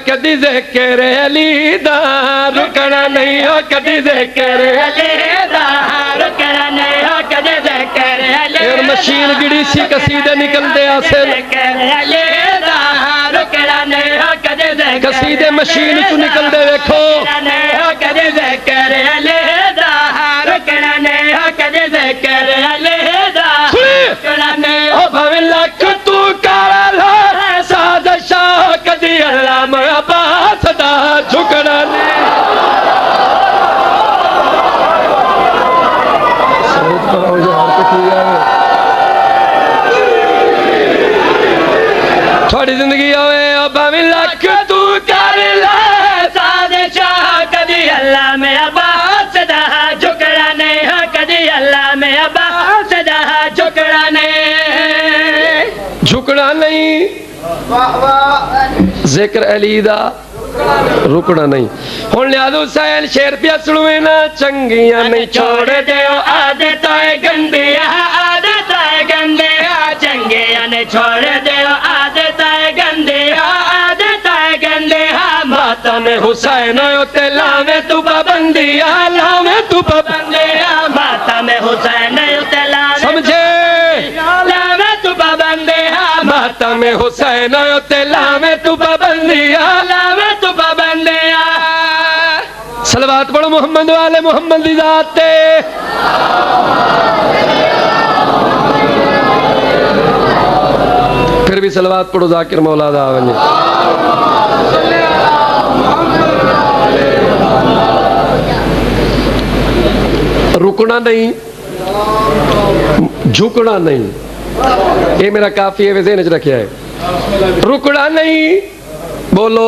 कदी ज़िक्र अली दा रुकना नहीं हो कदी ज़िक्र अली दा रुकना नहीं हो कदी ज़िक्र अली दा मशीन गिड़ी सी कसीदे निकलदे आसे रुकना नहीं हो कदी ज़िक्र कसीदे मशीन चो निकलदे देखो नहीं हो कदी ज़िक्र अली दा रुकना नहीं हो कदी ज़िक्र अली दा रुकना नहीं हो भावे लख तू कर ला साज़िशा कदी अल्लाह अब्बास दा झुकना नहीं थोड़ी जिंदगी होवे भावे लख तू कर ला साज़िशा कदी अल्लाह में अब्बास दा झुकना नहीं हो कदी अल्लाह में अब्बास दा झुकना नहीं झुकना नहीं जिक्र अली दा रुकना नहीं हुण लिया हुसैन शेर पिया सुनवे ना चंगियां नहीं छोड़ दियो आदतां गंदियां चंगियां नहीं छोड़ दियो आदतां गंदियां माता में हुसैन ते लावे तू पाबंदियां माता में हुसैन ते लावे समझे लावे तू पाबंदियां माता में हुसैन ते लावे तू पाबंदियां सलवात पढ़ो मोहम्मद वाले मोहम्मद दी जात ते फिर भी सलवात पढ़ो जाकिर मौला दा वने रुकना नहीं झुकना नहीं ये मेरा काफी है ज़हन च रखिया है रुकना नहीं बोलो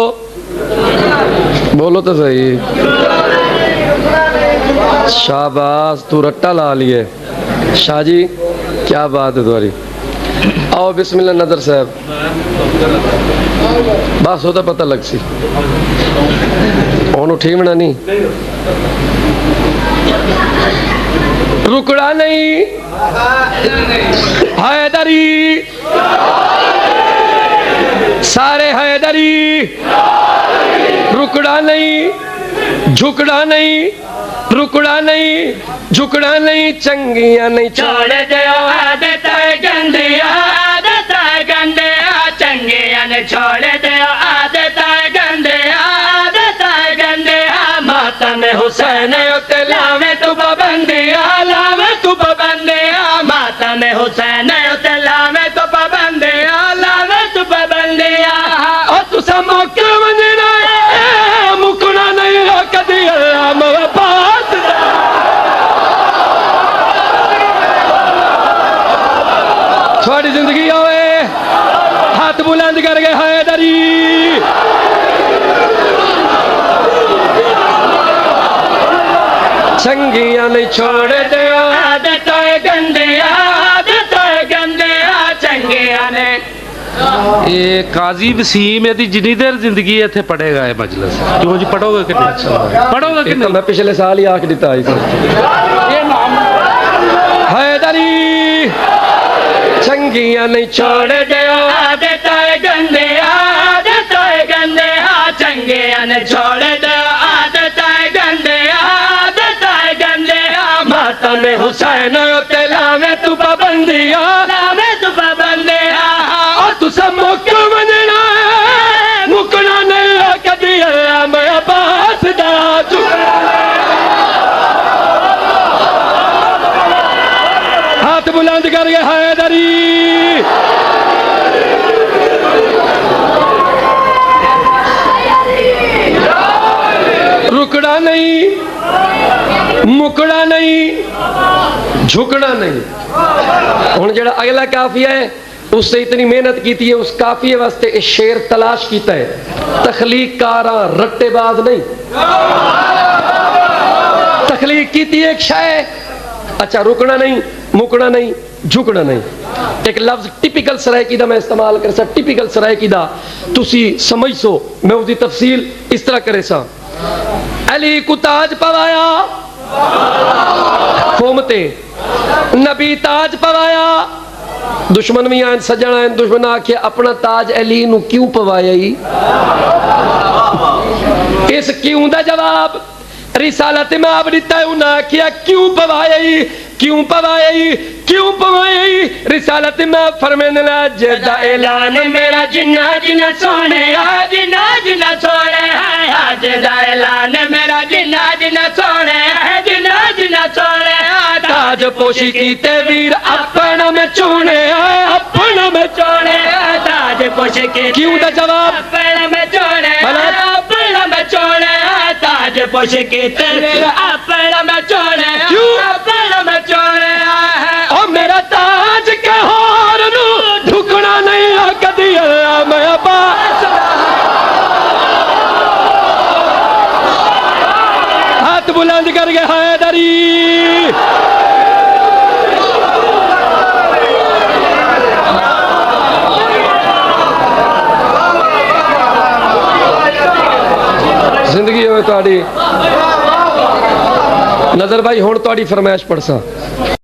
बोलो तो सही शाबाश तू रट्टा ला लिए शाह जी क्या बात है तुम्हारी आओ बिस्मिल्लाह नजर साहब बस होता पता लग सी ओनू ठीमना नहीं रुकना नहीं हैदरी सारे हैदरी रुकना नहीं झुकना नहीं रुकना नहीं झुकना नहीं चंगियां नहीं छोड़ दियो आदतां गंदियां चंगियां नहीं छोड़ दियो आदतां गंदियां माता में हुसैन ते लावे तू पाबंदियां माता में हुसैन ते लावे तू पाबंदियां ओ तुसा मौके वंजना मुकना नहीं हो कदी अल्लाह अब्बास थोड़ी जिंदगी होवे हाथ बुलंद करके हैदरी चंगियां नहीं छोड़ दियो आदतां गंदियां चंगियां ने ये काजी वसीम है जितनी देर जिंदगी इत्थे पढ़ेगा ये मजलिस क्यों जी पढ़ोगे कितने अच्छा पढ़ोगे कितने मैं पिछले साल ही आख दिता ये नाम हैदरी चंगियां नहीं छोड़ दियो आदतां गंदियां चंगियां नहीं छोड़ दियो आदतां गंदियां माता में हुसैन ते लावे तू पाबंदियां तुसा मौके वंजना मुकना नहीं कदी अल्लाह मैं अब्बास दा हाथ बुलंद करके हैदरी रुकना नहीं मुकना नहीं झुकना नहीं हुण जेड़ा अगला काफिया है उससे इतनी मेहनत की थी उस काफिये वास्ते इस शेर तलाश कीता है तखलीक कारा रट्टेबाज नहीं तखलीक की थी एक शय अच्छा रुकना नहीं मुकना नहीं झुकना नहीं एक लफ्ज टिपिकल सरायकी दा मैं इस्तेमाल कर सा टिपिकल सरायकी दा तुसी समझ सो मैं उसकी तफसील इस तरह करे सा अली को ताज पवाया कोमते नबी ताज पवाया दुश्मन भी आन सजन आन दुश्मन आखे अपना ताज अली नू क्यों पवाया ही इस क्यों दा जवाब रिसालत में आप दिता है उन्हें आखिया क्यों पवाया ही क्यों पवाया ही क्यों पवाया ही रिसालत में फरमाने लगा जेदा ऐलान मेरा जिन्ना जिन्ना सोने जिन्ना जिन्ना सोने जेदा ऐलान मेरा जिन्ना जिन्ना सोने जिन्ना जिन्ना सोने ताज पोशी कीते वीर अपना में चुने अपना में चुने ताज पोशी की क्यों दा जवाब अपना में चुने अपना में चुने ताज पोशी कीते वीर अपना में चुने क्यों अपना में चुने ओ मेरा ताज के हार नू झुकना नहीं कदी मैं अब्बा हाथ बुलंद करके हैदरी जिंदगी होवे तुहाडी नजर भाई हुण तुहाडी फरमाइश पढ़सा